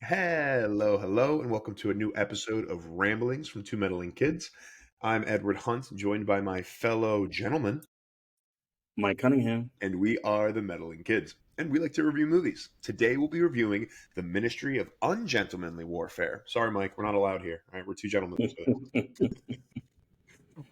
Hello, hello, and welcome to a new episode of Ramblings from Two Meddling Kids. I'm Edward Hunt, joined by my fellow gentlemen, Mike Cunningham. and we are the Meddling Kids. And we like to review movies. Today we'll be reviewing the Ministry of Ungentlemanly Warfare. Sorry, Mike, we're not allowed here. All right, we're two gentlemen.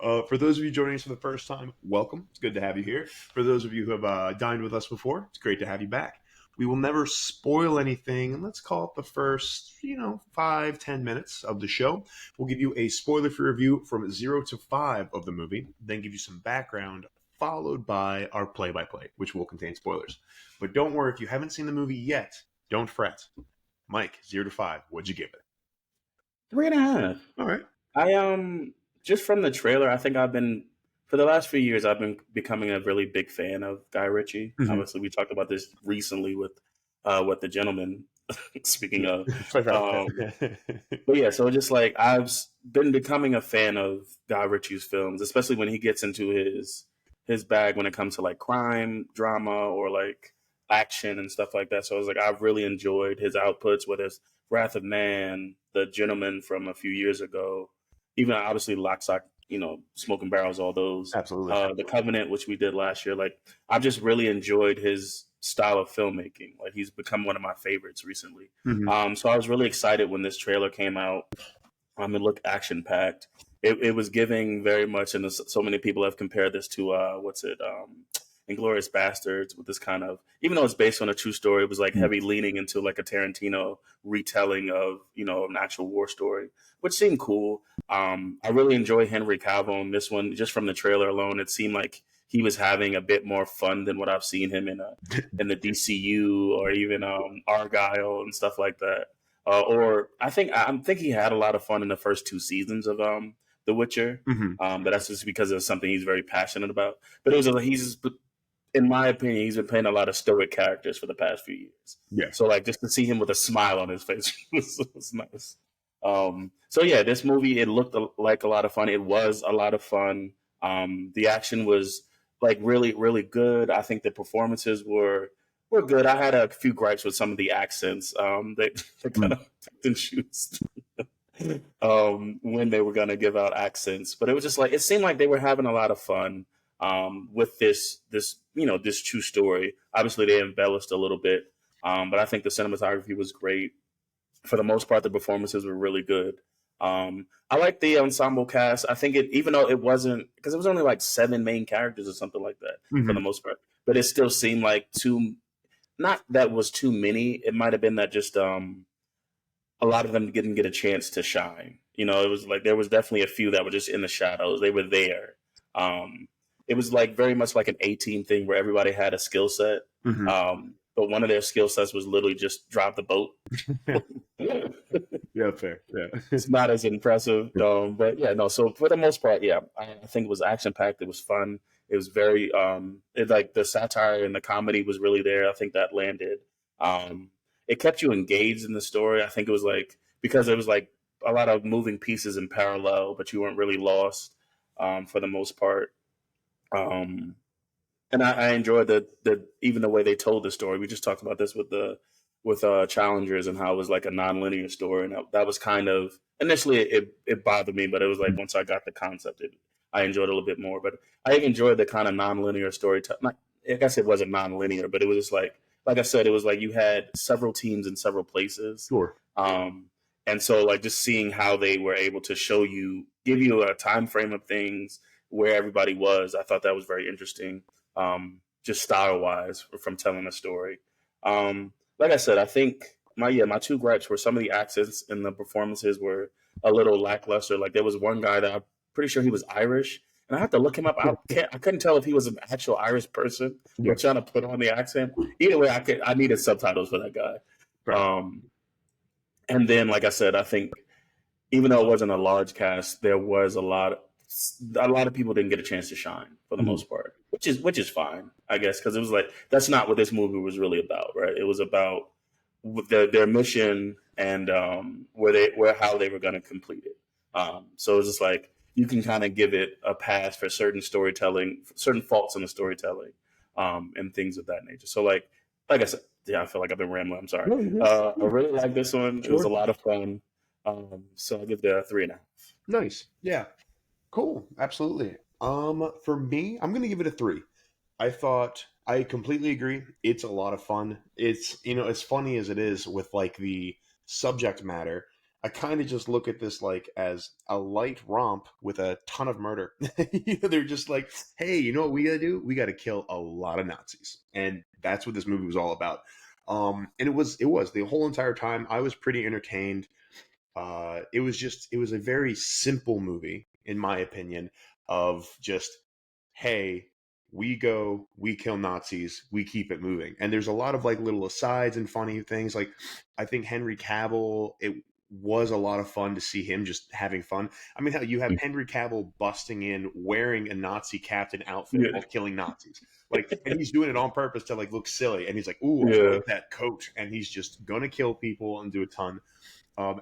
For those of you joining us for the first time, welcome. It's good to have you here. For those of you who have dined with us before, it's great to have you back. We will never spoil anything, and let's call it the first, 5-10 minutes of the show. We'll give you a spoiler-free review from 0 to 5 of the movie, then give you some background, followed by our play-by-play, which will contain spoilers. But don't worry, if you haven't seen the movie yet, don't fret. Mike, 0 to 5, what'd you give it? 3.5. All right. I just from the trailer, I think for the last few years, I've been becoming a really big fan of Guy Ritchie. Mhm. Obviously, we talked about this recently with what the gentleman. Speaking of, But yeah, so just like I've been becoming a fan of Guy Ritchie's films, especially when he gets into his bag when it comes to like crime, drama, or like action and stuff like that. So I was like, I've really enjoyed his outputs, whether it's Wrath of Man, The Gentleman from a few years ago, even obviously Lock, Stock, Smoking Barrels, all those. Absolutely. The Covenant, which we did last year. Like, I've just really enjoyed his style of filmmaking. Like, he's become one of my favorites recently. Mhm. So I was really excited when this trailer came out. It looked action packed. It was giving very much, and so many people have compared this to Inglourious Bastards, with this kind of, even though it's based on a true story, it was like heavy leaning into like a Tarantino retelling of an actual war story, which seemed cool. I really enjoy Henry Cavill in this one. Just from the trailer alone, it seemed like he was having a bit more fun than what I've seen him in the DCU or even Argyle and stuff like that. Or I think he had a lot of fun in the first two seasons of The Witcher. Mhm. But that's just because it's something he's very passionate about. But he's, in my opinion, he's been playing a lot of stoic characters for the past few years. Yeah. So like just to see him with a smile on his face was nice. So yeah, this movie, it looked like a lot of fun. It was a lot of fun. The action was like really, really good. I think the performances were good. I had a few gripes with some of the accents. They kind of picked and choose when they were going to give out accents, but it was just like, it seemed like they were having a lot of fun with this true story. Obviously, they embellished a little bit, but I think the cinematography was great. For the most part, the performances were really good. I like the ensemble cast. I think even though it wasn't, because it was only like 7 main characters or something like that for the most part, but it still seemed like not that was too many. It might have been that just a lot of them didn't get a chance to shine. It was like there was definitely a few that were just in the shadows. They were there. It was like very much like an A-team thing where everybody had a skill set. But one of their skill sets was literally just drive the boat. Yeah, fair. Yeah. It's not as impressive. But yeah, no. So for the most part, yeah, I think it was action packed. It was fun. It was very like the satire and the comedy was really there. I think that landed. It kept you engaged in the story. I think it was like, because it was like a lot of moving pieces in parallel, but you weren't really lost for the most part. And I enjoyed the even the way they told the story. We just talked about this with Challengers, and how it was like a non-linear story, and that was kind of, initially it bothered me, but it was like once I got the concept, I enjoyed it a little bit more. But I enjoyed the kind of non-linear storytelling. I guess it wasn't non-linear, but it was just like I said, it was like you had several teams in several places. Sure. And so like just seeing how they were able to give you a time frame of things where everybody was, I thought that was very interesting. Just style wise from telling a story. Like I said, I think my two gripes were some of the accents and the performances were a little lackluster. Like there was one guy that I'm pretty sure he was Irish, and I had to look him up. I couldn't tell if he was an actual Irish person or trying to put on the accent. Either way, I needed subtitles for that guy. Right. And then, like I said, I think even though it wasn't a large cast, there was a lot of people didn't get a chance to shine for the most part, which is fine, I guess, because it was like, that's not what this movie was really about, right? It was about their mission and how they were going to complete it. So it was just like, you can kind of give it a pass for certain storytelling, certain faults in the storytelling, and things of that nature. So like I said, Yeah, I feel like I've been rambling. I'm sorry. No, you're good. I really like this one. It was a Sure. lot of fun. So I'll give it a 3.5. Nice. Yeah. Cool. Absolutely. For me, I'm gonna give it a 3. I completely agree. It's a lot of fun. It's, as funny as it is with like the subject matter, I kind of just look at this like as a light romp with a ton of murder. They're just like, hey, you know what we gotta do? We gotta kill a lot of Nazis, and that's what this movie was all about. And it was the whole entire time. I was pretty entertained. It was a very simple movie, in my opinion, of just, hey, we go, we kill Nazis, we keep it moving. And there's a lot of like little asides and funny things. Like, I think Henry Cavill, it was a lot of fun to see him just having fun. I mean, how you have Henry Cavill busting in wearing a Nazi captain outfit Yeah. while killing Nazis. Like, and he's doing it on purpose to like look silly. And he's like, ooh, I Yeah. like that coat. And he's just gonna kill people and do a ton.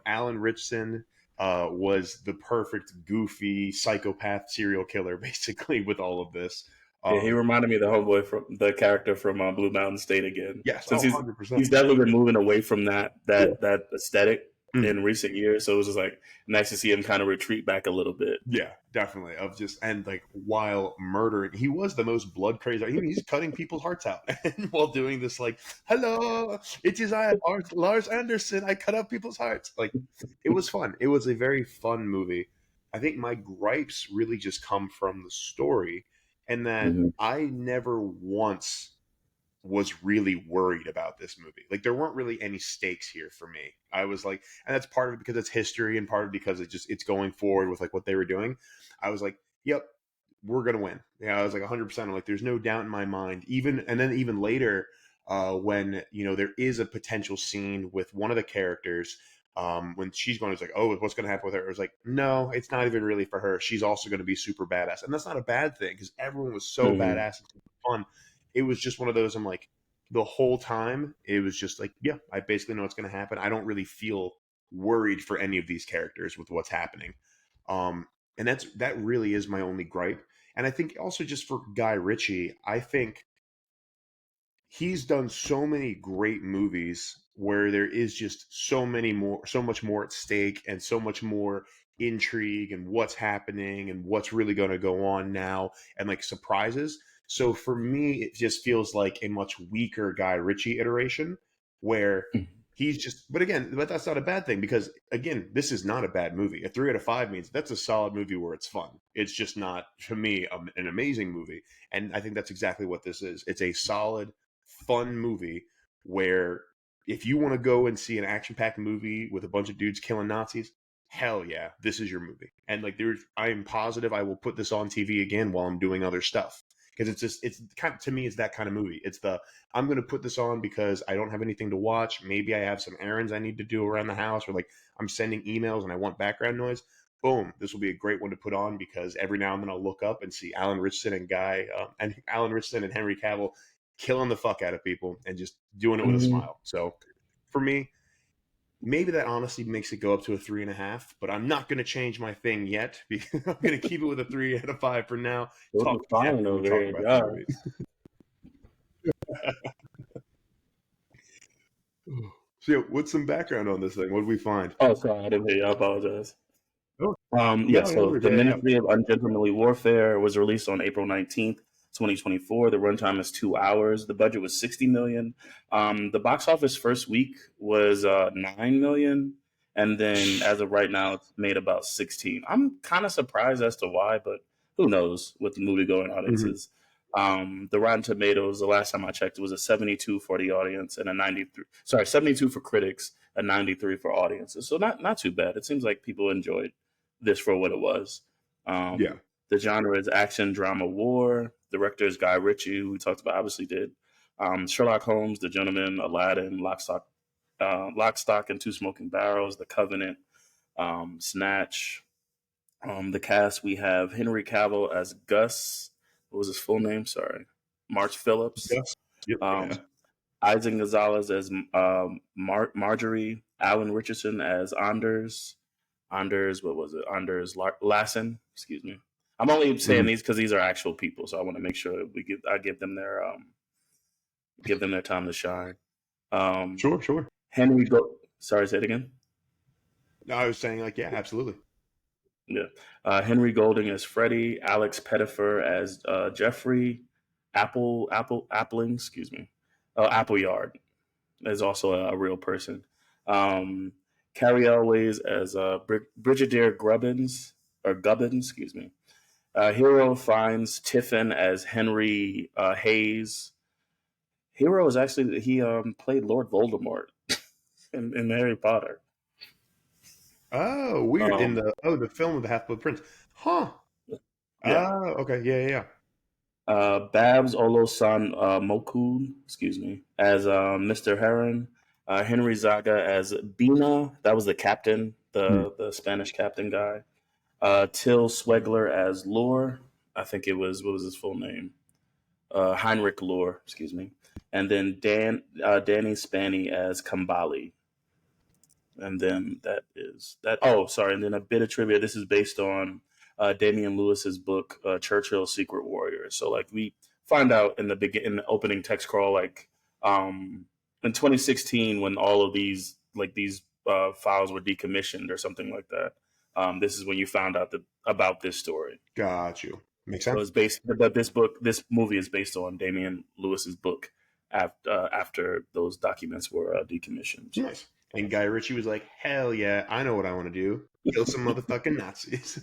Alan Richson was the perfect goofy psychopath serial killer, basically, with all of this. Yeah, he Um, reminded me of the homeboy from the character from Blue Mountain State again. yes, Since oh, he's 100%. definitely been moving away from that Yeah. that aesthetic Mhm. in recent years. So it was just like nice to see him kind of retreat back a little bit. Yeah, definitely. Of just, and like, while murdering, he was the most blood crazy. He's cutting people's hearts out and while doing this, like, hello, it is I, Lars Anderson. I cut out people's hearts. Like, it was fun. It was a very fun movie. I think my gripes really just come from the story, and that Mm-hmm. I never once was really worried about this movie. Like, there weren't really any stakes here for me. I was like, and that's part of it because it's history, and part of it because it's going forward with like what they were doing. I was like, yep, we're gonna win. Yeah, I was like 100%. I'm like, there's no doubt in my mind. Even later, when there is a potential scene with one of the characters. When she's going, it's like, oh, what's going to happen with her? It was like, no, it's not even really for her. She's also going to be super badass, and that's not a bad thing because everyone was so Mm-hmm. badass and super fun. It was just one of those. I'm like, the whole time, it was just like, yeah, I basically know what's going to happen. I don't really feel worried for any of these characters with what's happening. And that really is my only gripe. And I think also just for Guy Ritchie, I think he's done so many great movies where there is just so much more at stake, and so much more intrigue, and what's happening, and what's really going to go on now, and like surprises. So for me, it just feels like a much weaker Guy Ritchie iteration where but that's not a bad thing, because again, this is not a bad movie. A 3 out of 5 means that's a solid movie where it's fun. It's just not, to me, an amazing movie. And I think that's exactly what this is. It's a solid, fun movie where, if you want to go and see an action-packed movie with a bunch of dudes killing Nazis, hell yeah, this is your movie. And like, I am positive I will put this on TV again while I'm doing other stuff, because it's kind of, to me, it's that kind of movie. It's I'm going to put this on because I don't have anything to watch. Maybe I have some errands I need to do around the house, or like I'm sending emails and I want background noise. Boom, this will be a great one to put on, because every now and then I'll look up and see Alan Richardson and Henry Cavill killing the fuck out of people and just doing it with a Mm-hmm. smile. So for me, maybe that honestly makes it go up to a 3.5, but I'm not going to change my thing yet, because I'm going to keep it with a 3 out of 5 for now. Those Talk are to me fine after we over talk here. about the God. movie. So, what's some background on this thing? What did we find? Oh, sorry, I didn't hear you. I apologize. Oh, Yeah, no, no so worries. the Yeah, yeah. Ministry of Ungentlemanly Warfare was released on April 19th, 2024. The runtime is 2 hours. The budget was 60 million. The box office first week was 9 million. And then as of right now, it's made about 16. I'm kind of surprised as to why, but who knows with the movie going Mm-hmm. audiences. The Rotten Tomatoes, the last time I checked, it was a 72 for the audience and a 93. Sorry, 72 for critics, a 93 for audiences. So not too bad. It seems like people enjoyed this for what it was. Yeah. The genre is action, drama, war. Director is Guy Ritchie, who we talked about, obviously did Sherlock Holmes, The Gentleman, Aladdin, Lock, Stock, and Two Smoking Barrels, The Covenant, Snatch. The cast, we have Henry Cavill as Gus. What was his full name? Sorry. March Phillips. Yes. Yep. Yeah. Um, Isaac Gonzalez as Marjorie. Alan Richardson as Anders. What was it? Lassen. Excuse me. I'm only saying Mhm. these because these are actual people, so I want to make sure I give them their time to shine. Um, Sure. Sorry, say it again. No, I was saying like, yeah, absolutely. Yeah. Henry Golding as Freddie, Alex Pettifer as Jeffrey, Appling, excuse me. Appleyard is also a real person. Um, Carrie Elways as Brigadier Gubbins, excuse me. Hero finds Tiffin as Henry Hayes. Hero is actually he played Lord Voldemort in Harry Potter. Oh, weird. In Um, the film of the Half Blood Prince. Huh. yeah. Oh, okay. Yeah. Babs Olosan Mokun, excuse me, as Mr. Heron. Henry Zaga as Bina. That was the captain, Hmm. the Spanish captain guy. Till Swegler as Lore. I think it was, what was his full name? Heinrich Lore, excuse me. And then Danny Spanny as Kambali. And then that is that. Oh, sorry. And then a bit of trivia. This is based on Damian Lewis's book, Churchill's Secret Warrior. So, like, we find out in the opening text crawl, like, in 2016, when all of these files were decommissioned or something like that. This is when you found out about this story. Got you. Makes So sense. it's based, but this movie is based on Damian Lewis's book after those documents were decommissioned. So. Nice. And Guy Ritchie was like, hell yeah, I know what I want to do. Kill some motherfucking Nazis.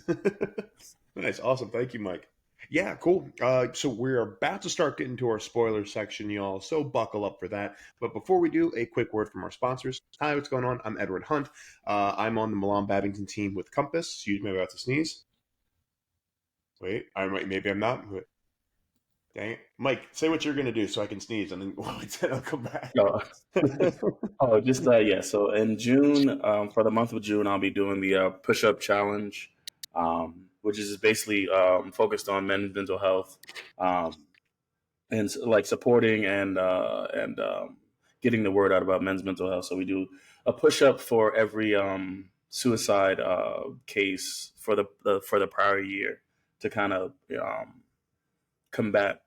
Nice. Awesome. Thank you, Mike. Yeah, cool. So we're about to start getting to our spoiler section, y'all. So buckle up for that. But before we do, a quick word from our sponsors. Hi, what's going on? I'm Edward Hunt. I'm on the Milan Babington team with Compass. Excuse me, I'm about to sneeze. Wait, maybe I'm not. Dang it. Mike, say what you're going to do so I can sneeze, and then I'll come back. Just yeah. So in June, for the month of June, I'll be doing the push-up challenge, which is basically focused on men's mental health, and like supporting and getting the word out about men's mental health. So we do a push-up for every suicide case for the prior year to kind of combat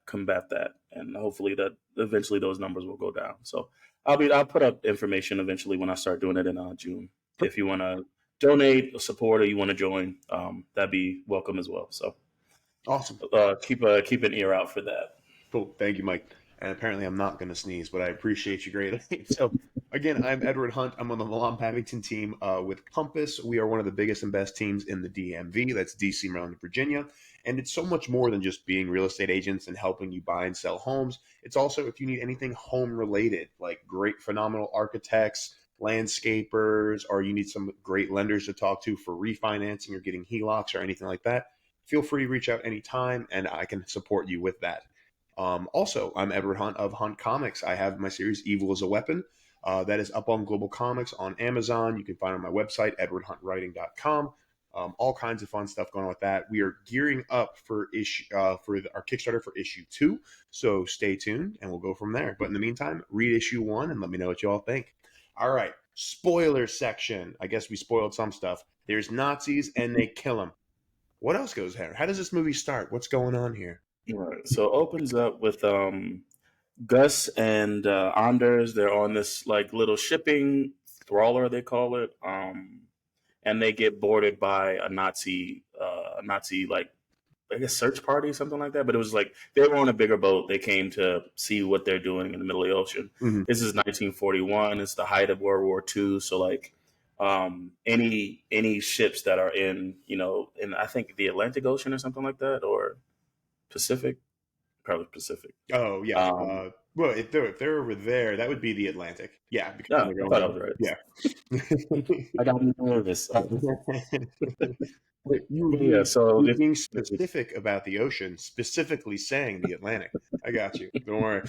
that, and hopefully that eventually those numbers will go down. So I'll put up information eventually when I start doing it in June. If you want to donate or support, or you want to join, that'd be welcome as well. So Awesome. Keep an ear out for that. Cool. Thank you, Mike. And apparently I'm not going to sneeze, but I appreciate you greatly. So, again, I'm Edward Hunt. I'm on the Milan Babington team with Compass. We are one of the biggest and best teams in the DMV. That's DC, Maryland, Virginia. And it's so much more than just being real estate agents and helping you buy and sell homes. It's also if you need anything home related, like great, phenomenal architects, landscapers, or you need some great lenders to talk to for refinancing or getting HELOCs or anything like that. Feel free to reach out anytime, and I can support you with that. Also, I'm Edward Hunt of Hunt Comics. I have my series Evil is a Weapon. That is up on Global Comics on Amazon. You can find it on my website, edwardhuntwriting.com. All kinds of fun stuff going on with that. We are gearing up for our Kickstarter for issue 2. So stay tuned, and we'll go from there. But in the meantime, read issue 1 and let me know what you all think. All right, spoiler section. I guess we spoiled some stuff. There's Nazis, and they kill them. What else goes there? How does this movie start? What's going on here? Right. So it opens up with Gus and Anders. They're on this like little shipping trawler, they call it, and they get boarded by a Nazi like, I guess, search party, something like that. But it was like they were on a bigger boat. They came to see what they're doing in the middle of the ocean. Mm-hmm. This is 1941. It's the height of World War II. So like any ships that are in I think the Atlantic Ocean or something like that, or Pacific, probably Pacific. Oh yeah. Well, if they're over there, that would be the Atlantic. Yeah, because Yeah, they're I going thought I over. was right. Yeah. I got nervous. You Yeah, so were being specific about the ocean, specifically saying the Atlantic. I got you. Don't worry.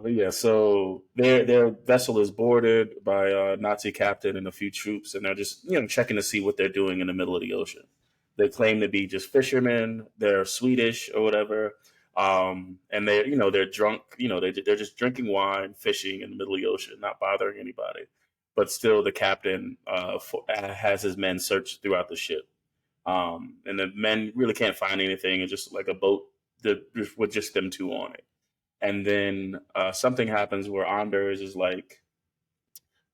yeah, so their vessel is boarded by a Nazi captain and a few troops, and they're just checking to see what they're doing in the middle of the ocean. They claim to be just fishermen. They're Swedish or whatever, and they're drunk. They're just drinking wine, fishing in the middle of the ocean, not bothering anybody. But still, the captain has his men search throughout the ship, and the men really can't find anything. It's just like a boat with just them two on it. And then something happens where Anders is like,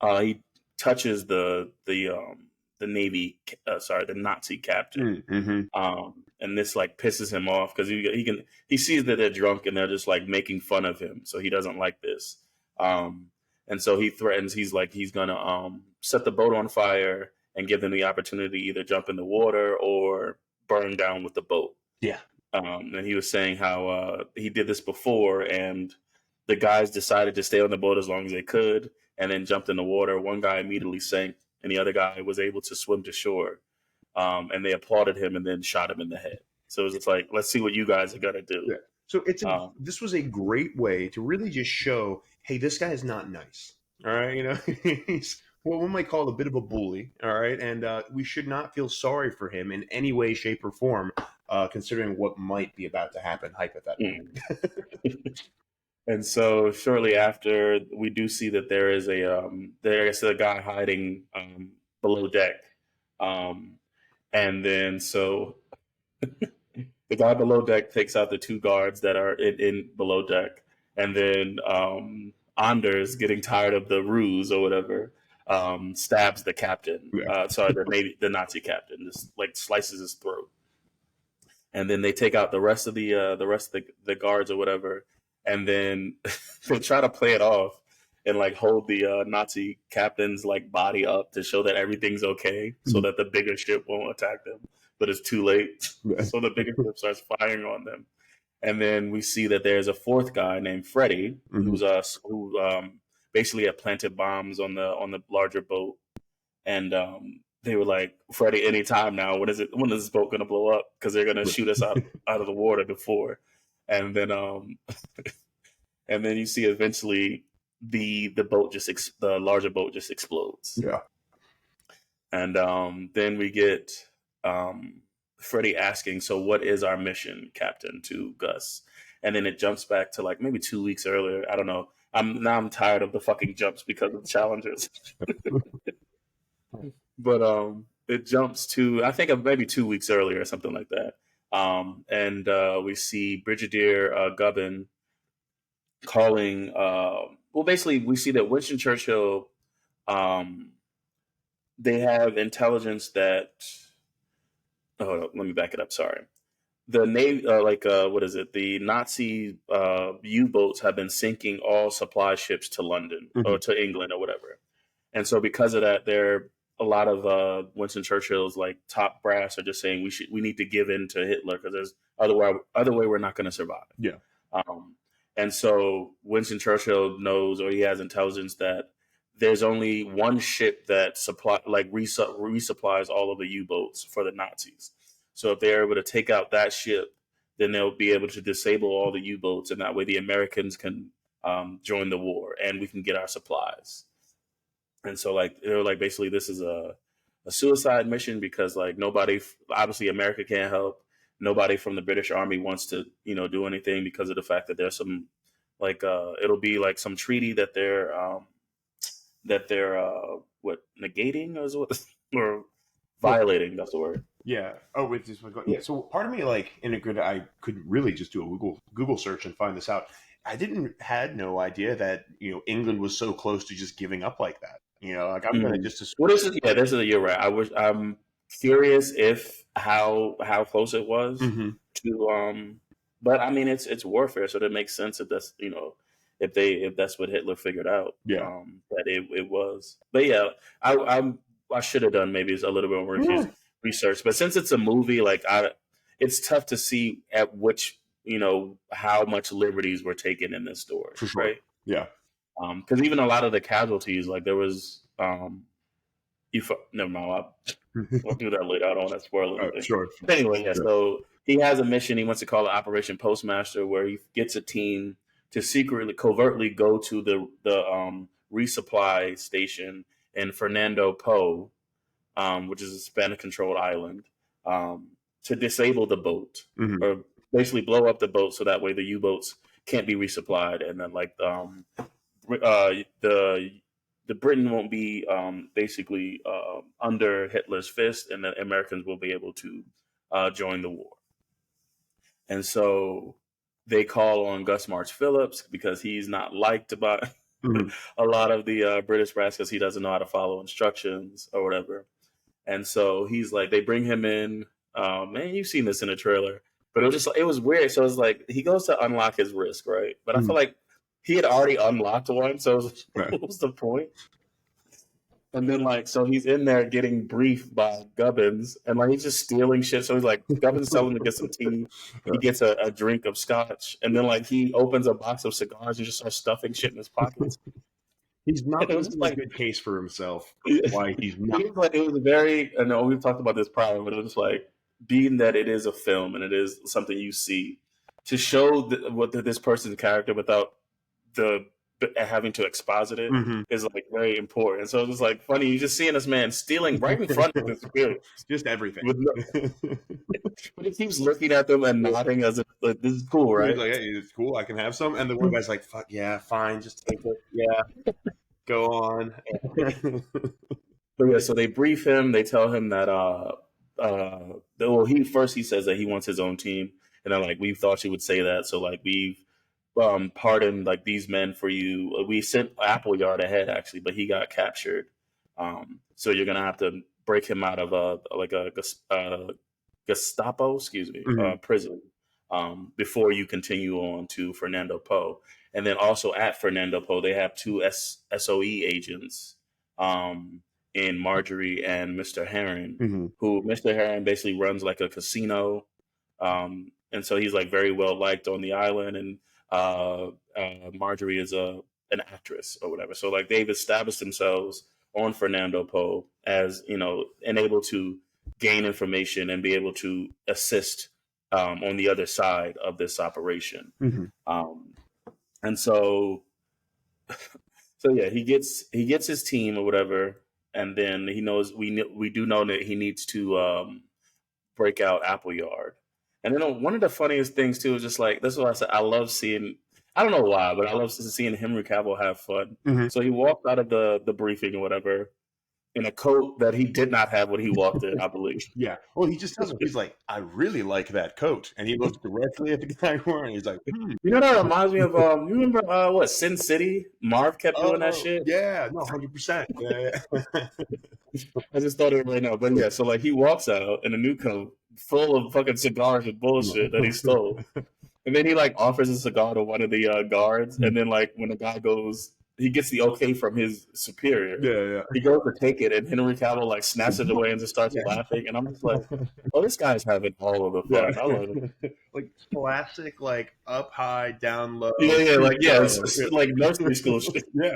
he touches the Nazi captain, and this like pisses him off because he sees that they're drunk and they're just like making fun of him, so he doesn't like this. And so he threatens. He's like he's gonna set the boat on fire and give them the opportunity to either jump in the water or burn down with the boat. Yeah. And he was saying how he did this before, and the guys decided to stay on the boat as long as they could, and then jumped in the water. One guy immediately sank, and the other guy was able to swim to shore. And they applauded him and then shot him in the head. So it was just like, let's see what you guys are gonna do. Yeah. So this was a great way to really just show, hey, this guy is not nice. All right, you know, he's what one might call a bit of a bully. All right, and we should not feel sorry for him in any way, shape, or form, considering what might be about to happen hypothetically. And so shortly after, we do see that there is a guy hiding below deck, and then so the guy below deck takes out the two guards that are in below deck, and then Anders, getting tired of the ruse or whatever, stabs the captain. The Nazi captain, just like slices his throat. And then they take out the rest of the guards or whatever, and then they try to play it off and like hold the Nazi captain's like body up to show that everything's okay, so that the bigger ship won't attack them. But it's too late, so the bigger ship starts firing on them. And then we see that there's a fourth guy named Freddie, who basically had planted bombs on the larger boat, and they were like, Freddie, anytime now. When is this boat going to blow up? Because they're going to shoot us out of the water before. And then and then you see eventually the larger boat just explodes. Yeah. And then we get Freddie asking, so what is our mission, Captain, to Gus? And then it jumps back to like maybe 2 weeks earlier. I don't know. I'm tired of the fucking jumps because of the challengers. But it jumps to, I think, maybe 2 weeks earlier or something like that. And we see Brigadier Gubbin calling. Basically, we see that Winston Churchill, they have intelligence that. Oh, let me back it up. Sorry. The Navy, the Nazi U-boats have been sinking all supply ships to London or to England or whatever. And so because of that, a lot of Winston Churchill's like top brass are just saying we need to give in to Hitler because there's other way we're not going to survive. Yeah. And so Winston Churchill knows, or he has intelligence, that there's only one ship that resupplies all of the U-boats for the Nazis. So if they're able to take out that ship, then they'll be able to disable all the U-boats, and that way the Americans can join the war and we can get our supplies. And so like they're like, basically this is a suicide mission because like nobody, obviously America can't help. Nobody from the British Army wants to, do anything because of the fact that there's some like it'll be like some treaty that they're negating or violating. That's the word. Yeah. Oh, wait, yeah. So part of me, like, I could really just do a Google search and find this out. I had no idea that England was so close to just giving up like that. Like I'm gonna just assume. Well, you're right. I'm curious if how close it was to but I mean it's warfare, so that makes sense if that's if that's what Hitler figured out. Yeah. That it was. But yeah, I should have done maybe a little bit more research. But since it's a movie, like it's tough to see at which how much liberties were taken in this story. For sure. Right? Yeah. Because even a lot of the casualties, like there was never mind. We'll do that later. I don't want to spoil anything. Sure. But anyway, yeah. Sure. So he has a mission. He wants to call it Operation Postmaster, where he gets a team to covertly go to the resupply station in Fernando Po, which is a Spanish-controlled island, to disable the boat or basically blow up the boat so that way the U-boats can't be resupplied, and then like the Britain won't be basically under Hitler's fist, and the Americans will be able to join the war. And so they call on Gus March Phillips because he's not liked by a lot of the British brass because he doesn't know how to follow instructions or whatever. And so he's like, they bring him in. Man, you've seen this in the trailer, but it was weird. So it's like he goes to unlock his wrist, right? But I feel like he had already unlocked one, so what was the point? And then like, so he's in there getting briefed by Gubbins, and like he's just stealing shit. So he's like, Gubbins telling him to get some tea. He gets a drink of scotch, and then like he opens a box of cigars and just starts stuffing shit in his pockets. He's not making a good case for himself. Why he's not? It was very. I know we've talked about this prior, but it was like, being that it is a film and it is something you see, to show this person's character without having to exposit it is like very important. So it was like funny. You just seeing this man stealing right in front of this film, just everything. But he keeps looking at them and nodding as if like, this is cool, right? He's like, hey, it's cool. I can have some. And the one guy's like, fuck yeah, fine, just take it. Yeah, go on. But yeah, so they brief him. They tell him that he says that he wants his own team, and they're like, we thought you would say that, so like we've pardoned like these men for you. We sent Appleyard ahead actually, but he got captured. So you're gonna have to break him out of a Gestapo, prison, before you continue on to Fernando Po. And then also at Fernando Po, they have two SOE agents, in Marjorie and Mr. Heron, who Mr. Heron basically runs like a casino. And so he's like very well liked on the island, and Marjorie is an actress or whatever. So like they've established themselves on Fernando Po as, and able to gain information and be able to assist on the other side of this operation. And so yeah, he gets his team or whatever, and then he knows we do know that he needs to break out Appleyard. And then one of the funniest things too is just like, that's what I said. I love seeing. I don't know why, but I love seeing Henry Cavill have fun. So he walked out of the briefing or whatever in a coat that he did not have when he walked in, I believe. Yeah. Well, he just tells him, he's like, I really like that coat. And he looks directly at the guy wearing it. He's like, You know, that reminds me of, you remember, what, Sin City? Marv kept doing that shit? Yeah. No, 100%. Yeah. I just thought it right now. But yeah, so like he walks out in a new coat full of fucking cigars and bullshit that he stole. And then he like offers a cigar to one of the guards. And then like when the guy goes, he gets the okay from his superior. Yeah. He goes to take it, and Henry Cavill like snatches it away and just starts laughing. And I'm just like, oh, this guy's having all of the fun. I love it. Like classic, like up high, down low. Yeah, like it's like nursery school shit. Yeah,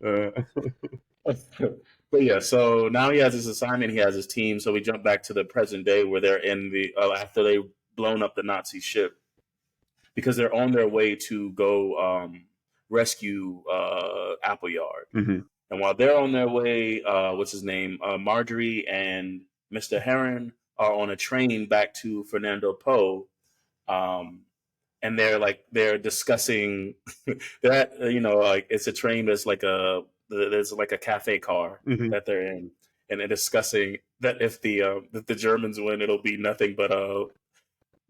100%. But yeah, so now he has his assignment. He has his team. So we jump back to the present day where they're in the after they blown up the Nazi ship, because they're on their way to go rescue Appleyard. And while they're on their way, what's his name? Marjorie and Mr. Heron are on a train back to Fernando Po. And they're discussing that, like it's a train that's like there's like a cafe car that they're in. And they're discussing that if the Germans win, it'll be nothing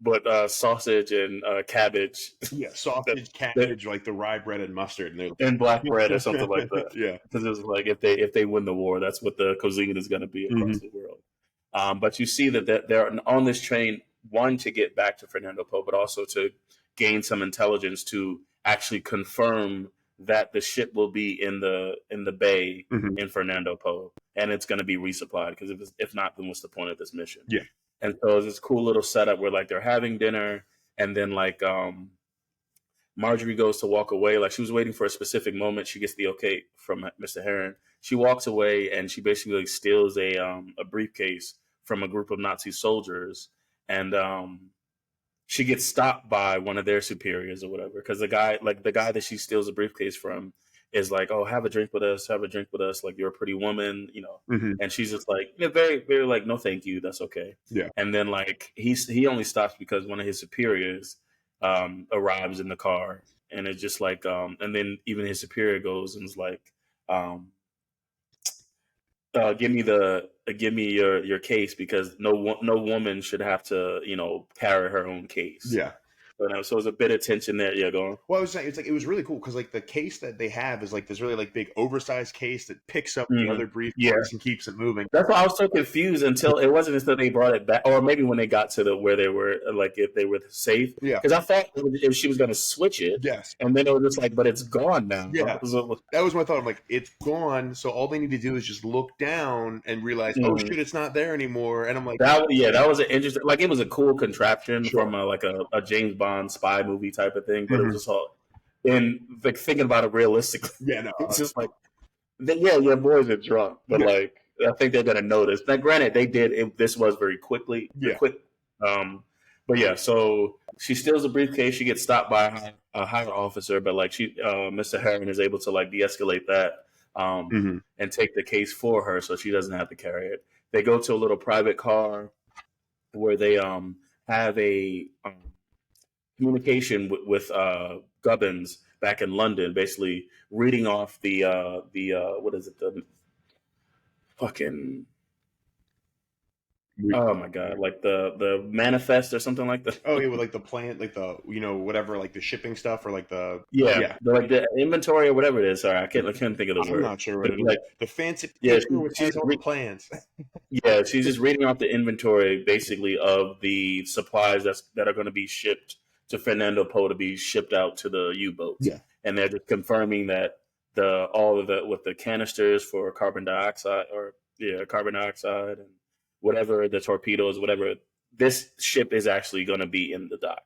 but sausage and cabbage. Yeah, sausage, cabbage, like the rye bread and mustard, and black bread or something like that. Yeah, because it's like if they win the war, that's what the cuisine is going to be across the world. But you see that they're on this train, one, to get back to Fernando Po, but also to gain some intelligence to actually confirm that the ship will be in the bay in Fernando Po, and it's going to be resupplied. Because if not, then what's the point of this mission? Yeah. And so it's this cool little setup where like they're having dinner, and then like Marjorie goes to walk away. Like she was waiting for a specific moment. She gets the okay from Mr. Heron. She walks away and she basically steals a briefcase from a group of Nazi soldiers, and she gets stopped by one of their superiors or whatever. Because the guy that she steals a briefcase from is like, oh, have a drink with us, like you're a pretty woman, and she's just like, very, very like, no, thank you, that's okay. Yeah. And then like he only stops because one of his superiors arrives in the car, and it's just like, and then even his superior goes and is like, give me your case, because no woman should have to carry her own case. Yeah. So there's a bit of tension there. Yeah, go on. Well, I was saying, it's like, it was really cool because like the case that they have is like this really like big oversized case that picks up the other briefcase and keeps it moving. That's why I was so confused until it wasn't until they brought it back, or maybe when they got to where they were, like if they were safe. Yeah. Because I thought if she was going to switch it. Yes. And then it was just like, but it's gone now. Yeah. That was my thought. I'm like, it's gone. So all they need to do is just look down and realize, oh shit, it's not there anymore. And I'm like, that was an interesting, like it was a cool contraption from a James Bond spy movie type of thing, but it was just all, and like thinking about it realistically. Yeah, no. It's just like, your boys are drunk, but like, I think they're gonna notice. Now, granted, they did. This was very quick. But yeah, so she steals the briefcase. She gets stopped by a higher officer, but like Mr. Herron is able to like de-escalate that and take the case for her, so she doesn't have to carry it. They go to a little private car where they have a communication with Gubbins back in London, basically reading off the what is it, the fucking oh my god, like the manifest or something like that. Oh yeah, with like the plan, like the whatever, like the shipping stuff or like the like the inventory or whatever it is. Sorry, I can't think of the word. I'm not sure. But like the fancy she's all the plans. Yeah, she's just reading off the inventory basically of the supplies that are going to be shipped to Fernando Po to be shipped out to the U-boats. Yeah, and they're just confirming that all of the with the canisters for carbon dioxide and whatever, the torpedoes, whatever, this ship is actually going to be in the dock.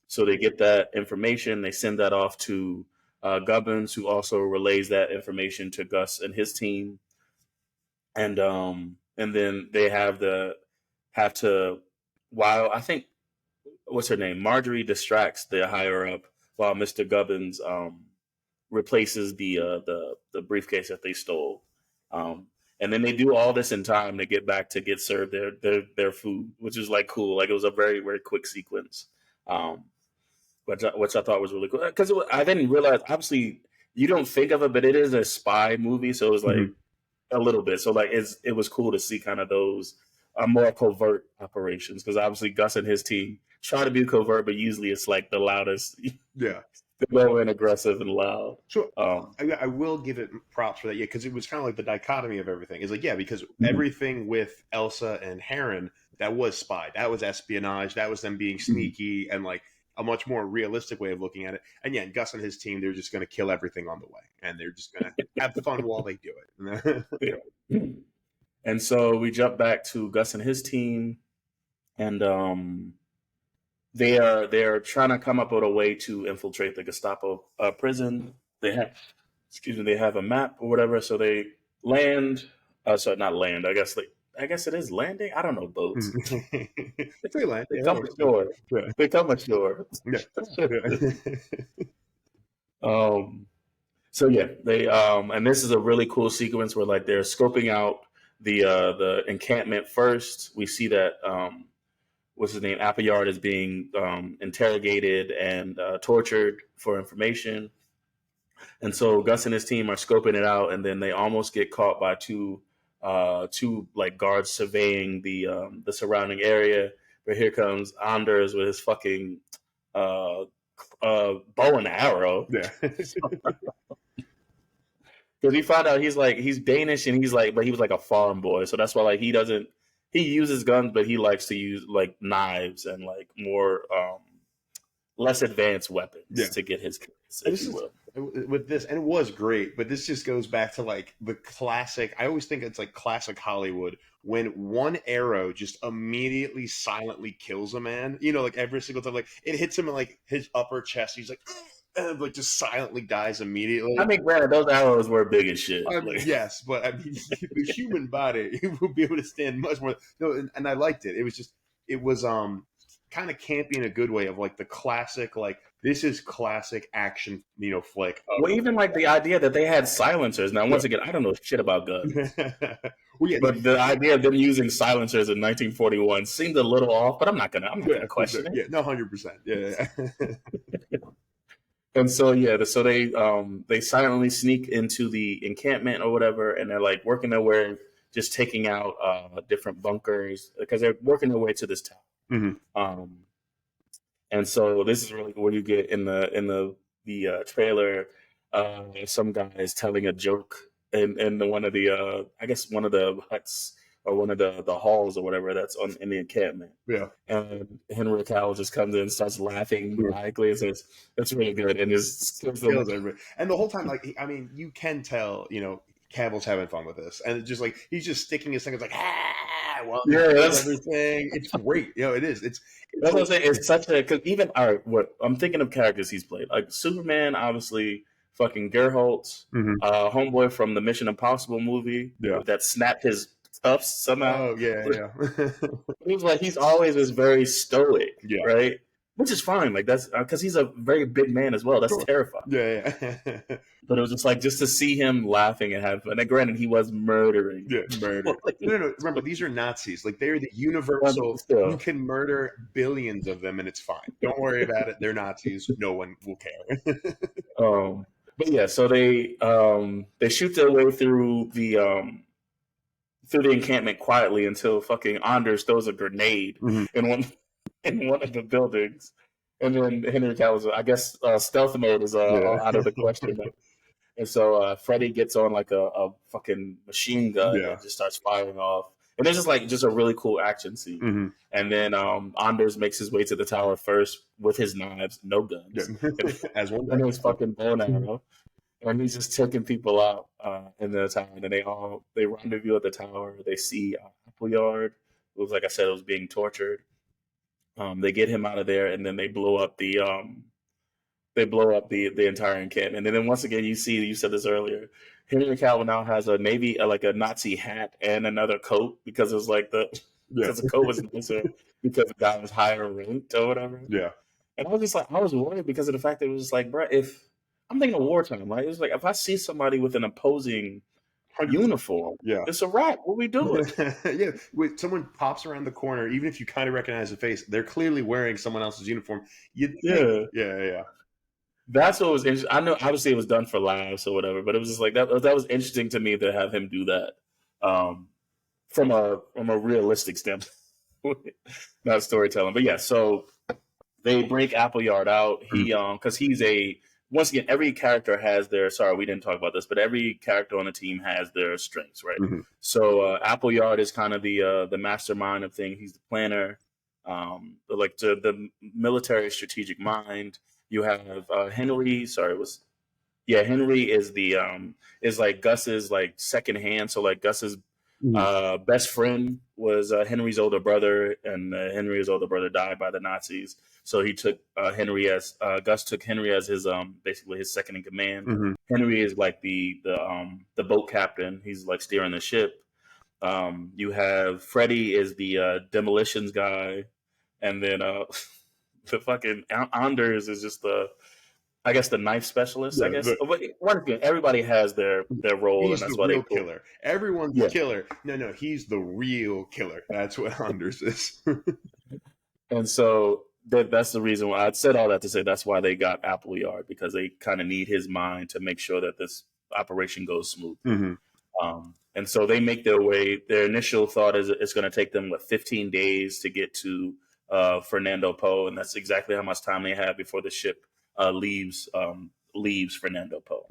So they get that information, they send that off to Gubbins, who also relays that information to Gus and his team, and then they have to while I think what's her name, Marjorie distracts the higher up while Mr. Gubbins replaces the briefcase that they stole. And then they do all this in time to get back to get served their food, which is like cool. Like it was a very, very quick sequence, which I thought was really cool. Because I didn't realize, obviously, you don't think of it, but it is a spy movie, so it was like a little bit. So like it was cool to see kind of those more covert operations, because obviously Gus and his team try to be covert, but usually it's like the loudest. Yeah. They go in aggressive and loud. So I will give it props for that, because it was kind of like the dichotomy of everything. It's like, because everything with Elsa and Heron, that was spy, that was espionage, that was them being sneaky, and like a much more realistic way of looking at it. And yeah, Gus and his team, they're just going to kill everything on the way, and they're just going to have fun while they do it. And so we jump back to Gus and his team, and they're trying to come up with a way to infiltrate the Gestapo prison. They have a map or whatever, so they land. Sorry, not land. I guess it is landing. I don't know boats. They land. They come ashore. Yeah. They come ashore. Yeah. So yeah, they and this is a really cool sequence where like they're scoping out the encampment first. We see that what's his name, Appleyard, is being interrogated and tortured for information. And so Gus and his team are scoping it out, and then they almost get caught by two like guards surveying the surrounding area. But here comes Anders with his fucking bow and arrow. Yeah. Because he found out he's Danish, and but he was like a farm boy, so that's why like he uses guns, but he likes to use like knives and like more less advanced weapons to get his kills, if you will. With this, and it was great, but this just goes back to like the classic. I always think it's like classic Hollywood when one arrow just immediately silently kills a man. Like every single time, like it hits him in like his upper chest. He's like, and like just silently dies immediately. I mean, granted, those arrows were big as shit. Yes, but I mean, the human body will be able to stand much more. No, and I liked it. It was kind of campy in a good way, of like the classic, like this is classic action, flick. Well, even like the idea that they had silencers. Now, once again, I don't know shit about guns, but the idea of them using silencers in 1941 seemed a little off. But I'm not gonna question it. Yeah, no, 100%. Yeah. And so they silently sneak into the encampment or whatever, and they're like working their way, just taking out different bunkers, because they're working their way to this town. And so this is really where you get in the trailer. Some guy is telling a joke in one of the I guess one of the huts or one of the halls or whatever that's in the encampment. Yeah. And Henry Cavill just comes in and starts laughing maniacally and says, "That's really good," and just kills everybody. And the whole time, like, I mean, you can tell, Cavill's having fun with this, and it's just like he's just sticking his fingers like, well, that's everything. It's great, it is. It's that's what I'm saying. It's such a because even what I'm thinking of characters he's played, like Superman, obviously, fucking Geralt, homeboy from the Mission Impossible movie, that snapped his tufts somehow. Oh yeah. It was like he's always was very stoic, right? Which is fine, like that's because he's a very big man as well. That's terrifying. Yeah. But it was just like just to see him laughing and have fun. And granted, he was murdering. Well, like, no. Remember, these are Nazis. Like they're the universal. You can murder billions of them, and it's fine. Don't worry about it. They're Nazis. No one will care. But yeah, so they shoot their way through the encampment quietly until fucking Anders throws a grenade in one of the buildings, and then Henry Cavill's, I guess, stealth mode is out of the question. And so Freddy gets on like a fucking machine gun and just starts firing off. And it's just a really cool action scene. And then Anders makes his way to the tower first with his knives, no guns, and his fucking bow and arrow. And he's just taking people out in the tower. And then they rendezvous at the tower. They see Appleyard, who, like I said, was being tortured. They get him out of there, and then they blow up the entire encampment. And then once again, you said this earlier, Henry Cavill now has a like a Nazi hat and another coat because it was like because the coat was nicer because the guy was higher ranked or whatever. Yeah. And I was just like, I was worried because of the fact that it was just like, bro, if I'm thinking of wartime, right? It was like if I see somebody with an opposing uniform, it's a wrap. What we doing? When someone pops around the corner, even if you kind of recognize the face, they're clearly wearing someone else's uniform. Yeah. That's what was interesting. I know, obviously, it was done for laughs or whatever, but it was just like that was interesting to me to have him do that from a realistic standpoint, not storytelling. But yeah, so they break Appleyard out. He because he's once again, every character has their. Sorry, we didn't talk about this, but every character on the team has their strengths, right? So Appleyard is kind of the mastermind of things. He's the planner, like the military strategic mind. You have Henry. Henry is is like Gus's like second hand. So like Gus's best friend was Henry's older brother, and Henry's older brother died by the Nazis. So he took Gus took Henry as his basically his second in command. Henry is like the boat captain. He's like steering the ship. You have Freddy is the demolitions guy, and then the fucking Anders is just the knife specialist. I guess once again, everybody has their role, he's and that's the why real they killer. Everyone's the killer. No, he's the real killer. That's what Anders is. And so that's the reason why I said all that to say that's why they got Appleyard, because they kind of need his mind to make sure that this operation goes smooth. And so they make their way. Their initial thought is it's going to take them 15 days to get to Fernando Po, and that's exactly how much time they have before the ship leaves Fernando Po.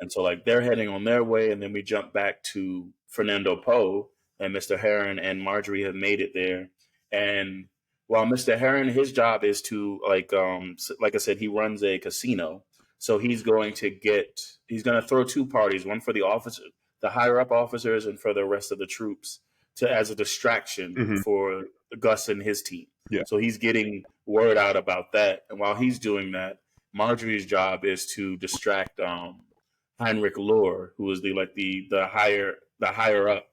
And so like they're heading on their way, and then we jump back to Fernando Po, and Mr. Heron and Marjorie have made it there. And while Mr. Heron, his job is to like I said, he runs a casino. So he's going to throw two parties, one for the officers, the higher up officers, and for the rest of the troops as a distraction for Gus and his team. So he's getting word out about that. And while he's doing that, Marjorie's job is to distract Heinrich Lohr, who is the higher up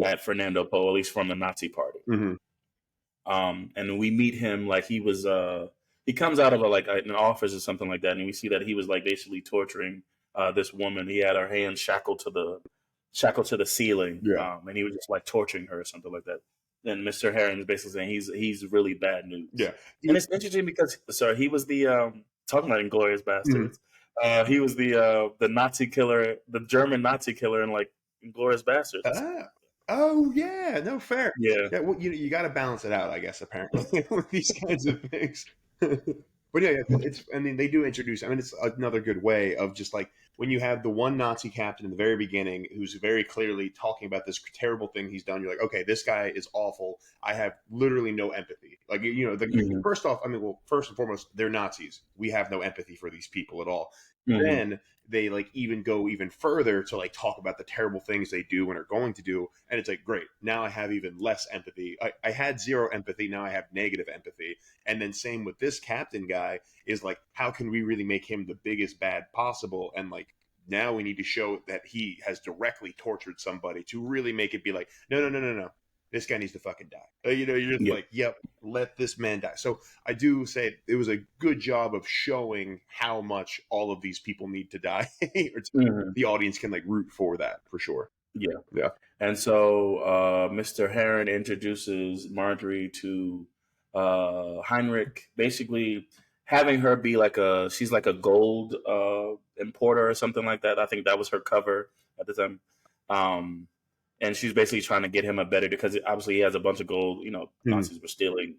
at Fernando Po, at least from the Nazi party. And we meet him like he was he comes out of an office or something like that, and we see that he was like basically torturing this woman. He had her hands shackled to the ceiling, and he was just like torturing her or something like that. Then Mr. Heron is basically saying he's really bad news. And it's interesting because he was the talking about Inglourious Bastards. He was the Nazi killer, the German Nazi killer in like Inglourious Bastards. Oh yeah, no fair. Yeah. Well, you got to balance it out, I guess. Apparently, with these kinds of things. But yeah, it's. I mean, they do introduce. I mean, it's another good way of just like when you have the one Nazi captain in the very beginning who's very clearly talking about this terrible thing he's done. You're like, okay, this guy is awful. I have literally no empathy. Like, Mhm. first off, I mean, well, first and foremost, they're Nazis. We have no empathy for these people at all. Mhm. Then they like even go even further to like talk about the terrible things they do and are going to do, and it's like, great. Now I have even less empathy. I had zero empathy. Now I have negative empathy. And then same with this captain guy is like, how can we really make him the biggest bad possible? And like now we need to show that he has directly tortured somebody to really make it be like, no, no, no, no, no. This guy needs to fucking die. You're just Yeah. like, yep, let this man die. So I do say it was a good job of showing how much all of these people need to die, or Mhm. the audience can like root for that for sure. Yeah. Yeah. And so Mr. Heron introduces Marjorie to Heinrich, basically having her be like she's like a gold importer or something like that. I think that was her cover at the time. And she's basically trying to get him a better, because obviously he has a bunch of gold. Mhm. Nazis were stealing,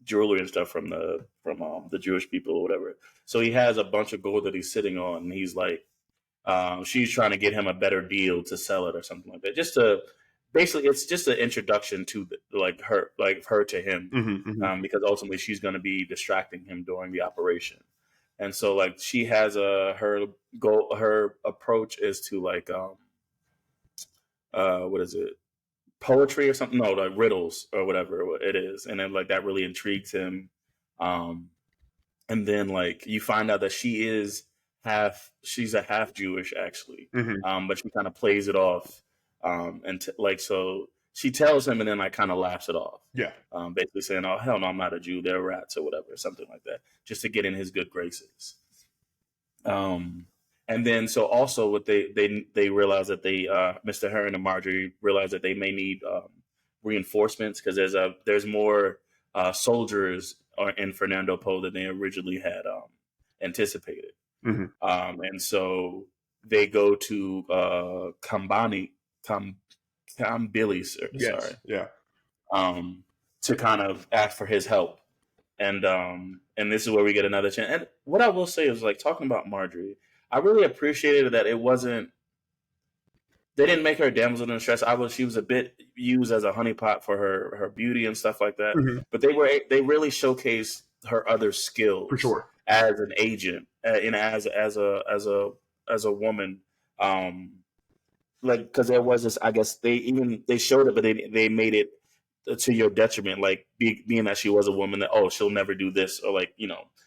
jewelry and stuff from the Jewish people or whatever. So he has a bunch of gold that he's sitting on, and he's like, she's trying to get him a better deal to sell it or something like that. Just to basically, it's just an introduction to her to him, Mhm, mhm. because ultimately she's going to be distracting him during the operation. And so like she has her goal, her approach is to like what is it, poetry or something? No, like riddles or whatever it is, and then like that really intrigues him. Um, and then like you find out that she's a half Jewish actually, Mhm. but she kind of plays it off, like so she tells him and then like kind of laughs it off, Yeah. basically saying, "Oh hell no, I'm not a Jew. They're rats or whatever," something like that, just to get in his good graces. Um, and then so also what they realize that Mr. Heron and Marjorie realize that they may need reinforcements, because there's more soldiers in Fernando Po than they originally had anticipated. Mhm. And so they go to Kam, Billy, sorry, Yes. Yeah. um, to kind of ask for his help. And this is where we get another chance. And what I will say is, like, talking about Marjorie, I really appreciated that it wasn't, they didn't make her a damsel in distress. She was a bit used as a honeypot for her beauty and stuff like that. Mhm. But they really showcased her other For skills sure. as an agent, and as a woman. Like, because there was this, I guess they showed it, but they made it to your detriment, like being that she was a woman, that, oh, she'll never do this, or like,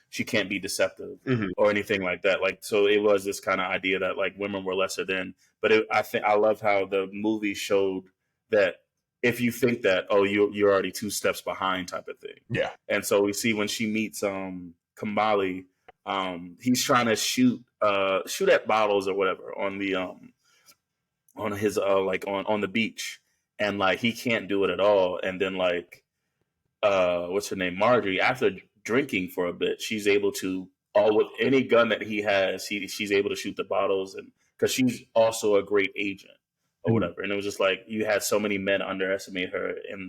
she can't be deceptive Mhm. or anything like that. Like, so it was this kind of idea that like women were lesser than. But I think I loved how the movie showed that if you think that, oh, you're already two steps behind, type of thing. Yeah. And so we see when she meets Kambali, he's trying to shoot at bottles or whatever on his like on the beach, and like he can't do it at all. And then like what's her name, Marjorie, after drinking for a bit, she's able to, all with any gun that he has, she's able to shoot the bottles, and because she's also a great agent or Mhm. whatever. And it was just like you had so many men underestimate her in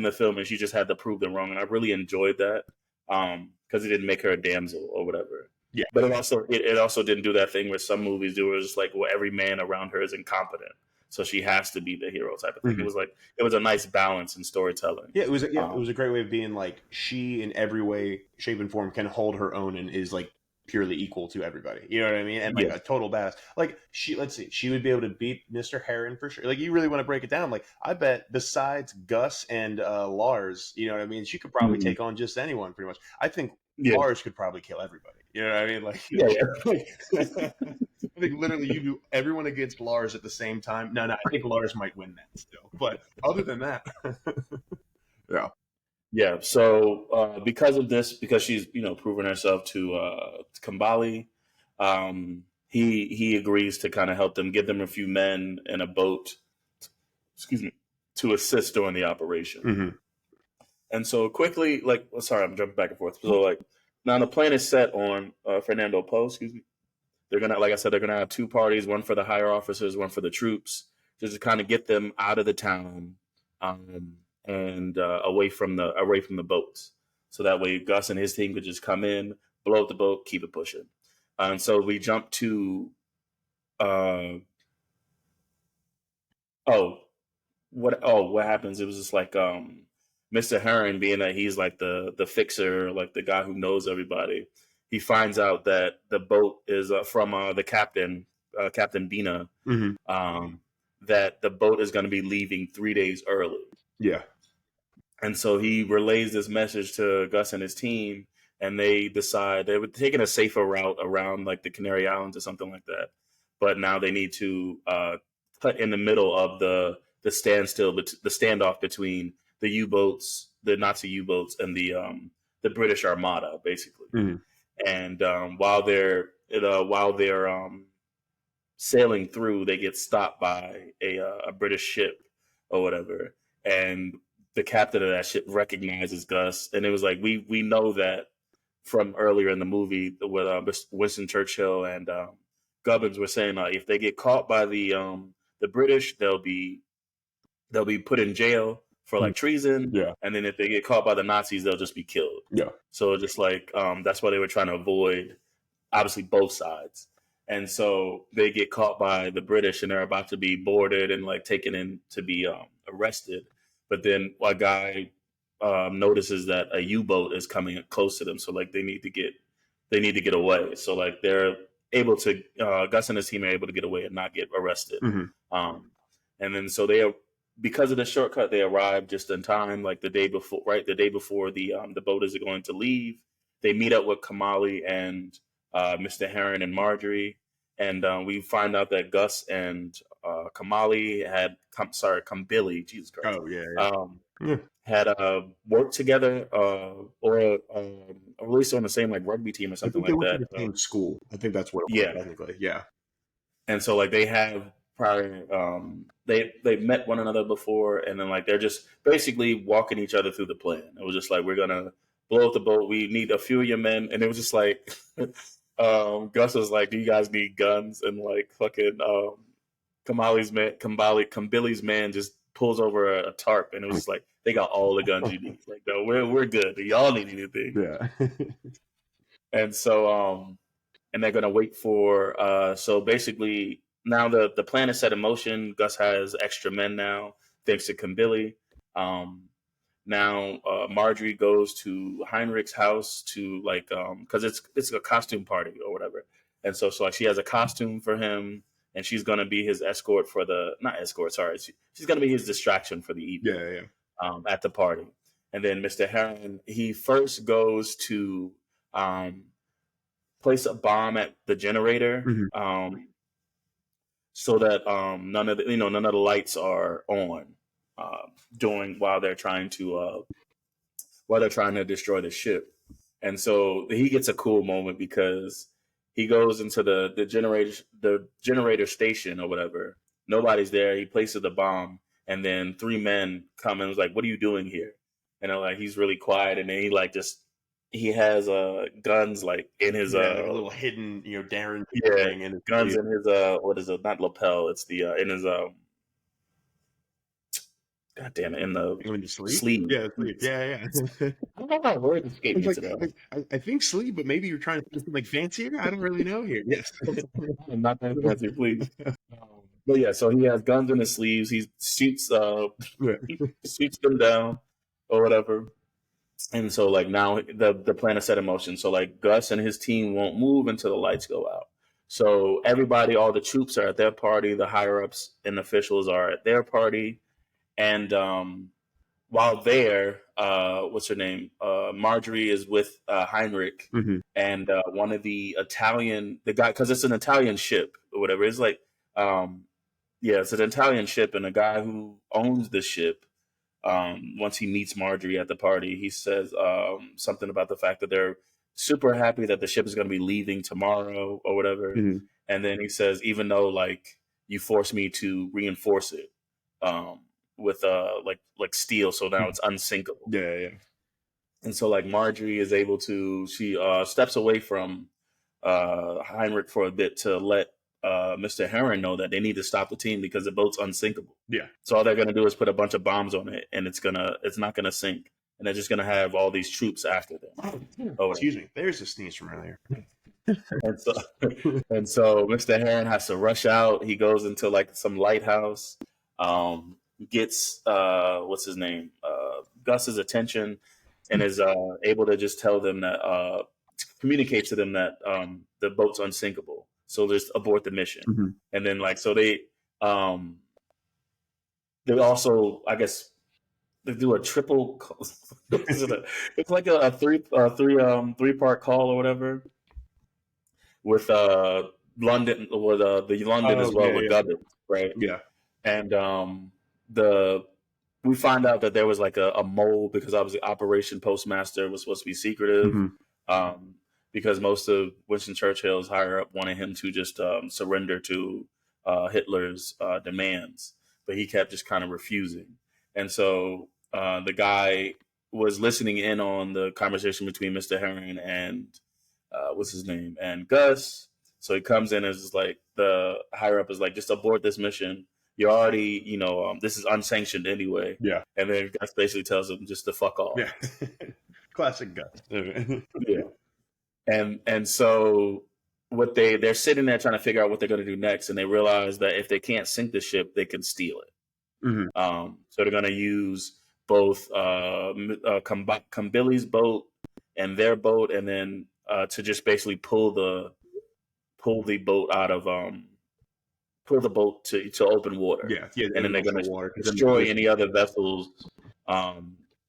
the film, and she just had to prove them wrong. And I really enjoyed that, because it didn't make her a damsel or whatever. Yeah. But it also didn't do that thing where some movies do, where it's just like, well, every man around her is incompetent, so she has to be the hero, type of thing. It Mhm. was like, it was a nice balance in storytelling. Yeah, it Um, was a great way of being like she in every way, shape, and form can hold her own and is like purely equal to everybody. You know what I mean? And like yeah, a total badass. Like let's see, she would be able to beat Mr. Heron for sure. Like you really want to break it down. Like I bet besides Gus and Lars, you know what I mean? She could probably mhm, take on just anyone pretty much. I think yeah, Lars could probably kill everybody. You know what I mean? Like, yeah, like I think literally you do everyone against Lars at the same time. No, I think Lars might win that still. But other than that, yeah. yeah. So because of this, because she's proven herself to Kambali, he agrees to kind of help them, give them a few men and a boat, excuse me, to assist during the operation. Hmm. And so quickly, like, sorry, I'm jumping back and forth. So like, now the plan is set on Fernando Po. Excuse me. They're gonna, like I said, they're gonna have two parties: one for the higher officers, one for the troops, just to kind of get them out of the town, and away from the boats. So that way Gus and his team could just come in, blow up the boat, keep it pushing. And so we jump to uh, what happens? It was just like Mr. Heron, being that he's like the fixer, like the guy who knows everybody. He finds out that the boat is from the captain, Captain Bina, that the boat is going to be leaving 3 days early. Yeah. And so he relays this message to Gus and his team, and they decide they were taking a safer route around like the Canary Islands or something like that. But now they need to cut in the middle of the standoff between the U-boats, the Nazi U-boats, and the British Armada, basically. And while they're sailing through, they get stopped by a British ship or whatever, and the captain of that ship recognizes Gus, and it was like we know that from earlier in the movie with Winston Churchill and Gubbins were saying if they get caught by the British, they'll be put in jail for like treason, and then if they get caught by the Nazis, they'll just be killed. So just like that's why they were trying to avoid, obviously, both sides. And so they get caught by the British, and they're about to be boarded and like taken in to be arrested. But then a guy notices that a U-boat is coming close to them, so like they need to get away. So like they're able to Gus and his team are able to get away and not get arrested. And then so because of the shortcut, they arrive just in time, like the day before the boat is going to leave. They meet up with Kamali and Mr. Heron and Marjorie, and we find out that Gus and Kamali Kambilly, Jesus Christ. Had worked together or at least on the same like rugby team or something like that. The same school. I think that's what it was, technically. Yeah. And so like they have prior they've met one another before, and then like they're just basically walking each other through the plan. It was just like, we're gonna blow up the boat, we need a few of your men, and it was just like Gus was like, do you guys need guns? And like fucking Kambili's man just pulls over a tarp, and it was just like, they got all the guns you need. Like, no, we're good. Do y'all need anything? Yeah. And so and they're gonna wait for so basically now the plan is set in motion. Gus has extra men now, thanks to Kambili. Now Marjorie goes to Heinrich's house to like because it's a costume party or whatever, and so like she has a costume for him, and she's gonna be his escort for she's gonna be his distraction for the evening. At the party. And then Mr. Heron, he first goes to place a bomb at the generator, so that none of the lights are on while they're trying to destroy the ship. And so he gets a cool moment because he goes into the generator station or whatever. Nobody's there. He places the bomb, and then 3 men come and was like, "What are you doing here?" And like he's really quiet, and then he has guns like in his like a little hidden Darren thing, and guns in his what is it? Not lapel. It's the in his God damn it, in the sleeve. Yeah, sleeve. Yeah. I don't know how word escaped me today. I think sleeve, but maybe you're trying to do something like fancier. I don't really know here. Yes, not that fancy, please. But yeah, so he has guns in his sleeves. He shoots them down or whatever. And so like now the plan is set in motion. So like Gus and his team won't move until the lights go out. So everybody, all the troops are at their party. The higher ups and officials are at their party. And while there, what's her name? Marjorie is with Heinrich and one of the guy, because it's an Italian ship or whatever. It's like, it's an Italian ship, and a guy who owns the ship, once he meets Marjorie at the party, he says something about the fact that they're super happy that the ship is going to be leaving tomorrow or whatever. And then he says, even though like you forced me to reinforce it with like steel, so now it's unsinkable. Yeah. And so like Marjorie is able to, she steps away from Heinrich for a bit to let Mr. Heron know that they need to stop the team because the boat's unsinkable. Yeah. So all they're gonna do is put a bunch of bombs on it, and it's not gonna sink. and they're just going to have all these troops after them. Oh, Excuse me. There's a sneeze from earlier. and so, and so Mr. Heron has to rush out. He goes into like some lighthouse, gets what's his name, Gus's attention, and is able to just tell them that communicate to them that the boat's unsinkable, so just abort the mission. Mm-hmm. And then like so they also, I guess, they do a triple. It's like a three-part call or whatever with London, with the London as well, with Gubbins, right? Yeah. And we find out that there was like a mole, because obviously Operation Postmaster was supposed to be secretive, because most of Winston Churchill's higher up wanted him to just surrender to Hitler's demands, but he kept just kind of refusing. And so the guy was listening in on the conversation between Mr. Herring and what's his name, and Gus. So he comes in and is like, the higher up is like, just abort this mission. You're already, this is unsanctioned anyway. Yeah. And then Gus basically tells him just to fuck off. Yeah. Classic Gus. Yeah. And so what they're sitting there trying to figure out what they're going to do next, and they realize that if they can't sink the ship, they can steal it. Mm-hmm. So they're going to use both Kambili's boat and their boat, and then to just basically pull the boat out of pull the boat to open water. Yeah, and then they're going to destroy any other vessels.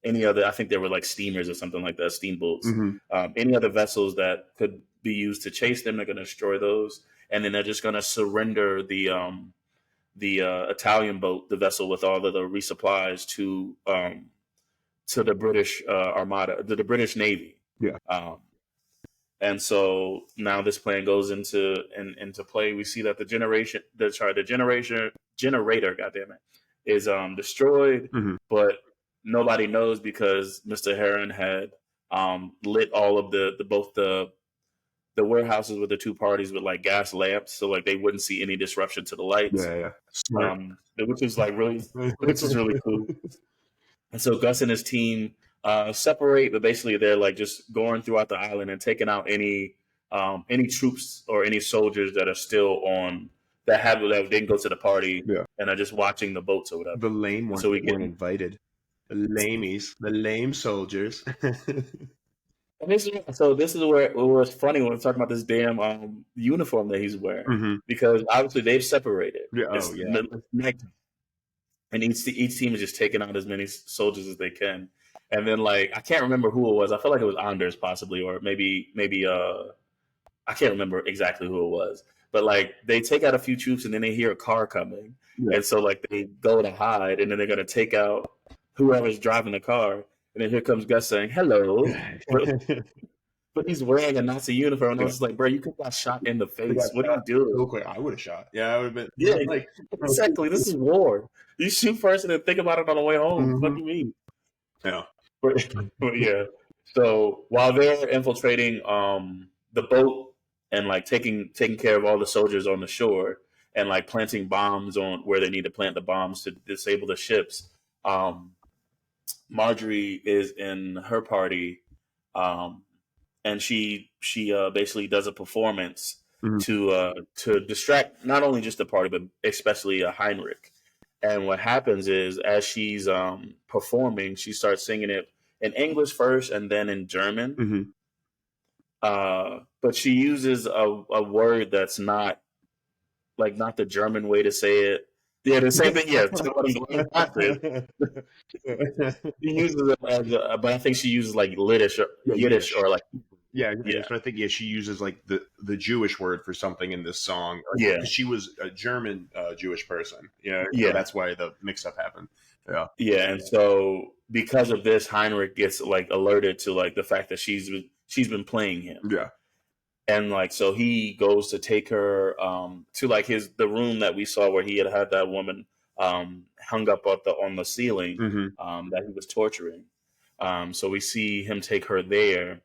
Any other, I think they were like steamers or something like that, steamboats. Mm-hmm. Any other vessels that could be used to chase them, they're going to destroy those, and then they're just going to surrender the Italian boat, the vessel with all of the resupplies, to the British Armada, the British Navy. Yeah. And so now this plan goes into play. We see that the generator, goddamn it, is destroyed, but nobody knows because Mr. Heron had lit all of both the warehouses with the two parties with like gas lamps, so like they wouldn't see any disruption to the lights. Which is really cool. And so Gus and his team separate, but basically they're like just going throughout the island and taking out any troops or any soldiers that are still on that didn't go to the party, and are just watching the boats or whatever. The lame ones weren't invited. The lame soldiers. So this is where it was funny when we're talking about this damn uniform that he's wearing, because obviously they've separated. And each team is just taking out as many soldiers as they can. And then, like, I can't remember who it was. I felt like it was Anders possibly, or maybe I can't remember exactly who it was. But like, they take out a few troops, and then they hear a car coming, and so like they go to hide, and then they're gonna take out whoever's driving the car, and then here comes Gus saying hello, but he's wearing a Nazi uniform, and I was just like, bro, you could have got shot in the face. What are you doing? Real quick, I would have shot. Yeah, I would have been. Yeah, like exactly. This is war. You shoot first and then think about it on the way home. What do you mean? Yeah. But yeah. So while they're infiltrating the boat and like taking care of all the soldiers on the shore and like planting bombs on where they need to plant the bombs to disable the ships, Marjorie is in her party, and she basically does a performance to distract not only just the party but especially Heinrich. And what happens is, as she's performing, she starts singing it in English first and then in German. But she uses a word that's not the German way to say it. Yeah, the same thing. Yeah, she uses it but I think she uses like Yiddish or like. Yeah. So I think she uses like the Jewish word for something in this song. She was a German Jewish person. Yeah. So that's why the mix-up happened. Yeah. Yeah, and so because of this, Heinrich gets like alerted to like the fact that she's been playing him. Yeah. And like so he goes to take her to like the room that we saw where he had that woman hung up on the ceiling that he was torturing. So we see him take her there.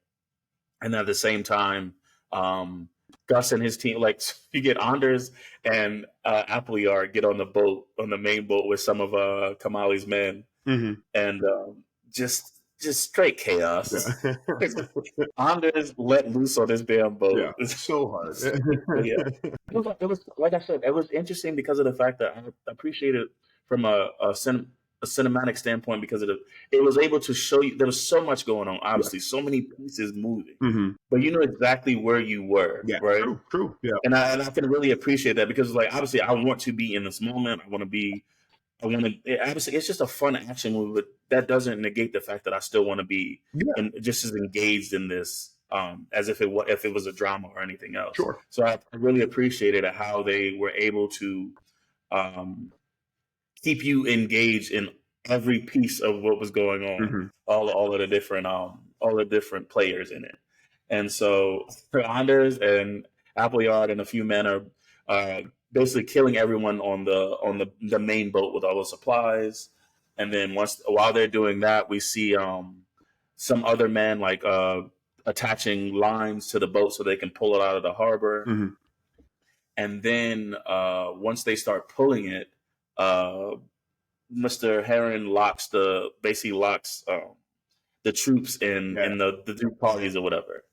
And at the same time, Gus and his team, like you get Anders and Appleyard get on the main boat with some of Kamali's men, and just just straight chaos. Yeah. Anders let loose on this damn boat. Yeah, so hard. Yeah. It was like I said, it was interesting because of the fact that I appreciate it from a cinematic standpoint because it was able to show you there was so much going on, obviously, so many pieces moving, Hmm. but you know exactly where you were, Yeah, right? true. Yeah, And I can really appreciate that because like obviously I want to be in this moment. Obviously it's just a fun action movie, but that doesn't negate the fact that I still want to be yeah, just as engaged in this as if it was a drama or anything else. sure. So I really appreciated how they were able to um, keep you engaged in every piece of what was going on, Hmm. all of the different players in it. And so Anders and Appleyard and a few men are uh, basically killing everyone on the main boat with all the supplies. And then while they're doing that, we see some other men like attaching lines to the boat so they can pull it out of the harbor. Hmm. And then once they start pulling it, uh, Mr. Heron basically locks the troops in the two parties or whatever.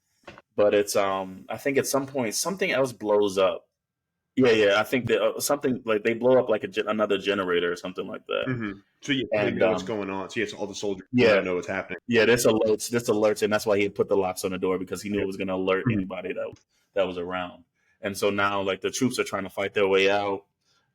But it's I think at some point something else blows up. Yeah. I think that something like they blow up like another generator or something like that. Hmm. So yeah, they And know what's going on. So yes, all the soldiers yeah, know what's happening. yeah, this alerts, and that's why he had put the locks on the door because he knew Yeah. it was going to alert Mhm. anybody that was around. And so now, like the troops are trying to fight their way out,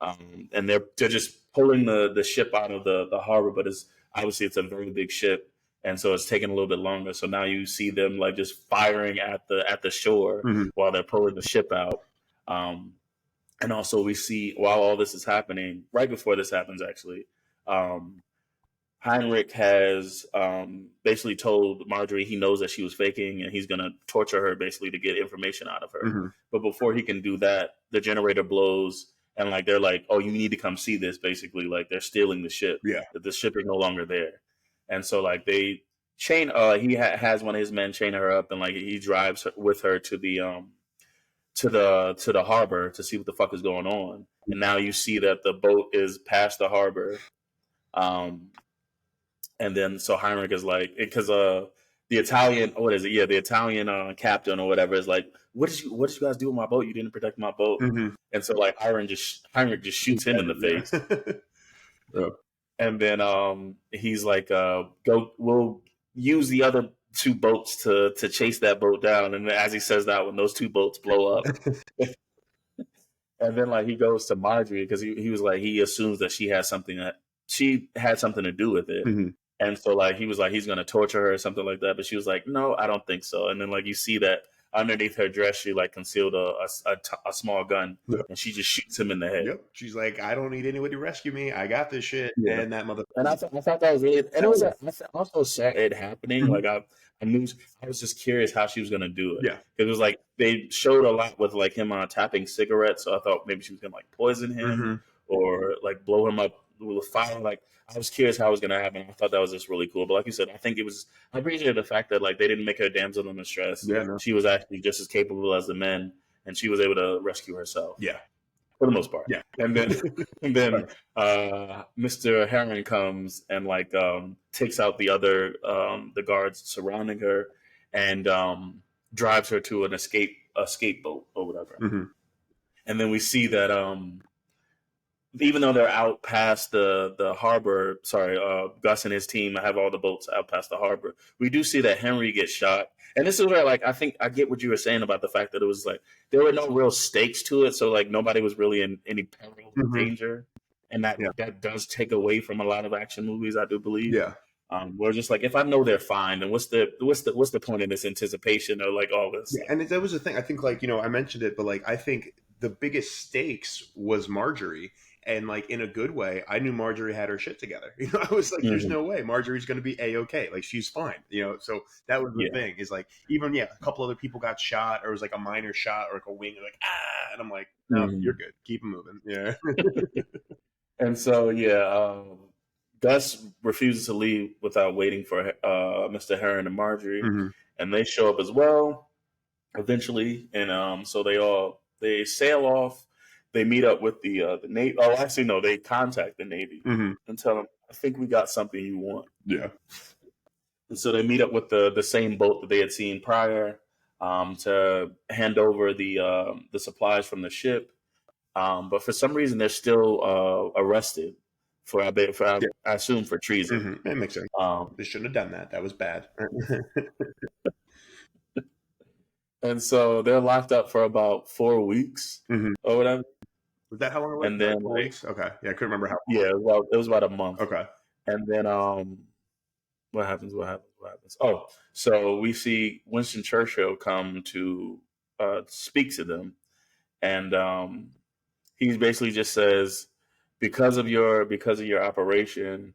and they're just pulling the ship out of the harbor. But it's a very big ship, and so it's taking a little bit longer. So now you see them like just firing at the shore Mhm. while they're pulling the ship out. Um, and also we see while all this is happening, right before this happens, actually. Um, Heinrich has basically told Marjorie he knows that she was faking and he's going to torture her basically to get information out of her. Mhm. But before he can do that, the generator blows and like they're like, "Oh, you need to come see this." Basically, like they're stealing the ship. Yeah. That the ship is no longer there, and so like they chain. Has one of his men chain her up and like he drives with her to the harbor to see what the fuck is going on. And now you see that the boat is past the harbor. And then so Heinrich is like, because the Italian, what is it? Yeah, the Italian captain or whatever is like, what did you guys do with my boat? You didn't protect my boat. Mhm. And so like Heinrich just shoots him in the face. Yeah. And then he's like, we'll use the other two boats to chase that boat down. And as he says that, when those two boats blow up, and then like he goes to Marjorie because he was like he assumes that she had something to do with it. Mhm. And so like he was like he's gonna torture her or something like that, but she was like, no, I don't think so. And then like you see that underneath her dress, she like concealed a small gun, Yeah. and she just shoots him in the head. Yep. She's like, I don't need anybody to rescue me. I got this shit. Yeah. And that mother. And I thought that was really, and it was I also saw it happening. Mhm. Like I was just curious how she was gonna do it. Yeah. It was like they showed a lot with like him tapping cigarettes, so I thought maybe she was gonna like poison him Mhm. or like blow him up with fire. Like I was curious how it was gonna happen. I thought that was just really cool. But like you said, I appreciated the fact that like they didn't make her a damsel in distress. Yeah. No. She was actually just as capable as the men, and she was able to rescue herself. Yeah. For the most part. Yeah. And then Mr. Heron comes and like takes out the other the guards surrounding her and drives her to an escape boat or whatever. Mhm. And then we see that even though they're out past the harbor, Gus and his team have all the boats out past the harbor, we do see that Henry gets shot. And this is where, like, I think I get what you were saying about the fact that it was like there were no real stakes to it, so like nobody was really in any peril or danger, and that does take away from a lot of action movies, I do believe. Yeah. We're just like, if I know they're fine, then what's the point in this anticipation or like all this? Yeah. And that was the thing. I think like I mentioned it, but like I think the biggest stakes was Marjorie. And like in a good way, I knew Marjorie had her shit together. I was like, "There's no way Marjorie's going to be a-okay. Like she's fine." So that was the thing. Is like even a couple other people got shot, or it was like a minor shot, or like a wing, like and I'm like, "No, you're good. Keep them moving." Yeah. And so Gus refuses to leave without waiting for Mr. Heron and Marjorie, and they show up as well eventually, and so they sail off. They meet up with the Navy. Oh, actually, no. They contact the Navy and tell them, "I think we got something you want." Yeah. And so they meet up with the same boat that they had seen prior, to hand over the supplies from the ship. But for some reason, they're still arrested for Yeah. I assume for treason. That makes sense. Um, They shouldn't have done that. That was bad. and so they're locked up for about 4 weeks or whatever. Was that how long it was? And then 4 weeks? Okay. Yeah, I couldn't remember how. yeah, it was about a month. Okay. And then what happens? Oh, so we see Winston Churchill come to speak to them, and he basically just says, because of your operation,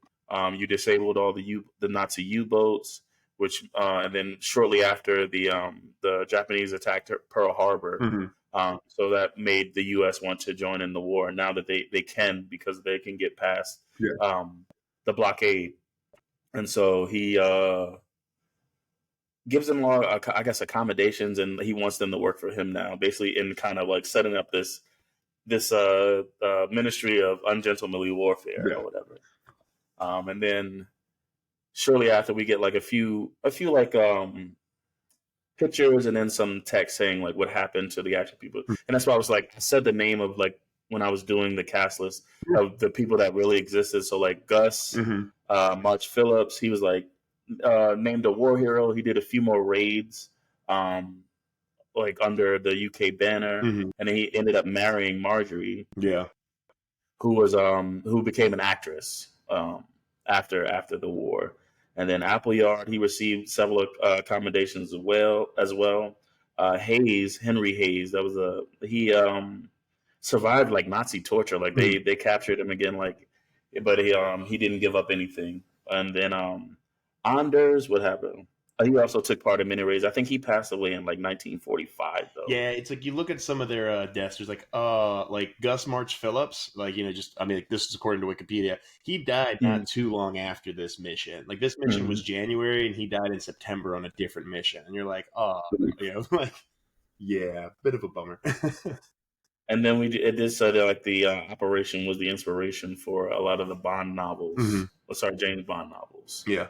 you disabled all the Nazi U-boats, which and then shortly after the Japanese attacked Pearl Harbor. So that made the U.S. want to join in the war. Now that they can, because they can get past the blockade. And so he gives them all, I guess, accommodations, and he wants them to work for him now, basically in kind of like setting up this Ministry of Ungentlemanly Warfare or whatever. And then shortly after, we get like a few like pictures and then some text saying like what happened to the actual people. And that's why I was like, I said the name of like when I was doing the cast list of the people that really existed. So like Gus, March Phillips, he was like named a war hero. He did a few more raids, like under the UK banner, and then he ended up marrying Marjorie, who became an actress after the war. And then Appleyard, he received several accommodations as well. Henry Hayes, he survived like Nazi torture. Like they captured him again, like, but he didn't give up anything. And then Anders, what happened? He also took part in many raids. I think he passed away in like 1945, though. Yeah, it's like you look at some of their deaths. There's like Gus March Phillips. Like, like this is according to Wikipedia. He died not too long after this mission. Like this mission was January, and he died in September on a different mission. And you're like, like, yeah, bit of a bummer. And then it did say that like the operation was the inspiration for a lot of the Bond novels. James Bond novels. Yeah.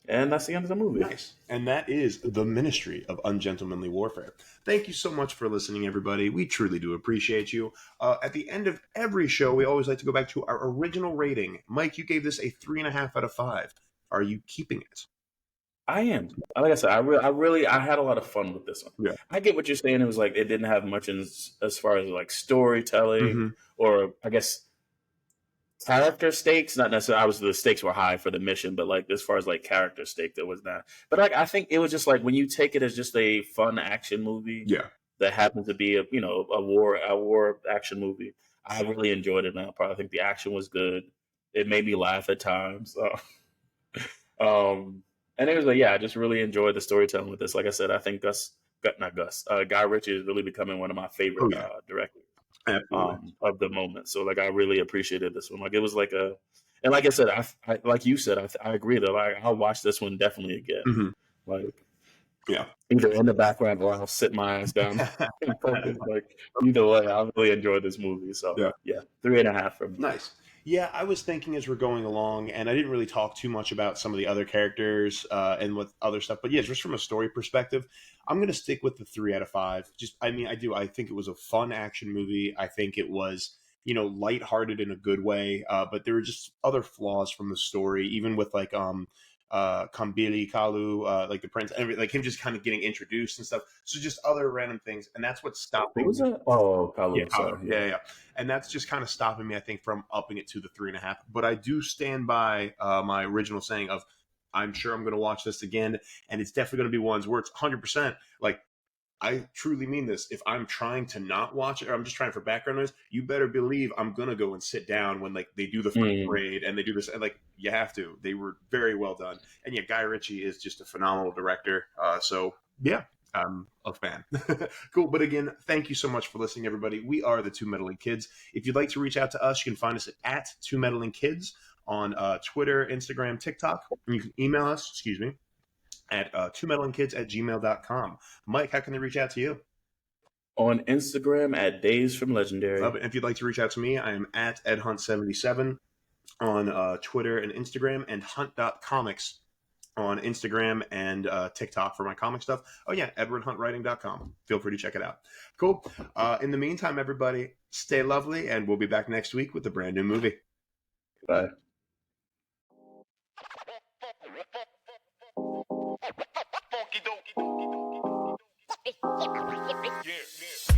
And that's the end of the movie. Nice. And that is the Ministry of Ungentlemanly Warfare. Thank you so much for listening, everybody. We truly do appreciate you. At the end of every show, we always like to go back to our original rating. Mike, you gave this a 3.5 out of 5. Are you keeping it? I am. Like I said, I had a lot of fun with this one. Yeah. I get what you're saying. It was like it didn't have much as far as like storytelling or I guess character stakes. Not necessarily. Obviously, the stakes were high for the mission, but like as far as like character stake, there was not. But like I think it was just like when you take it as just a fun action movie. Yeah. That happens to be a war action movie. I really enjoyed it. I probably think the action was good. It made me laugh at times. And it was like, I just really enjoyed the storytelling with this. Like I said, I think Guy Ritchie is really becoming one of my favorite directors of the moment. So like, I really appreciated this one. Like it was like and like I said, I like you said, I agree that I'll watch this one definitely again. Like, either in the background or I'll sit my ass down and focus. Like either way, I really enjoyed this movie. So 3.5 for me. Nice. Yeah, I was thinking as we're going along, and I didn't really talk too much about some of the other characters and with other stuff. But just from a story perspective, I'm going to stick with the 3 out of 5. I do. I think it was a fun action movie. I think it was, lighthearted in a good way. But there were just other flaws from the story, even with like Kambili Kalu, like the prince, and like him just kind of getting introduced and stuff. So just other random things, and that's what's stopping. What was it? Oh, Kalu. Yeah. And that's just kind of stopping me, I think, from upping it to the 3.5. But I do stand by my original saying of, I'm sure I'm going to watch this again, and it's definitely going to be ones where it's 100%. Like, I truly mean this. If I'm trying to not watch it, or I'm just trying for background noise, you better believe I'm gonna go and sit down when like they do the first parade and they do this. And like you have to. They were very well done. And Guy Ritchie is just a phenomenal director. So I'm a fan. Cool. But again, thank you so much for listening, everybody. We are the Two Meddling Kids. If you'd like to reach out to us, you can find us at Two Meddling Kids on Twitter, Instagram, TikTok. And you can email us. At twomedlingkids@gmail.com. Mike, how can they reach out to you? On Instagram at Days from Legendary. Love it. If you'd like to reach out to me, I am at EdHunt77 on Twitter and Instagram, and hunt.comics on Instagram and TikTok for my comic stuff. Oh, yeah, edwardhuntwriting.com. Feel free to check it out. Cool. In the meantime, everybody, stay lovely, and we'll be back next week with a brand new movie. Bye. Yeah.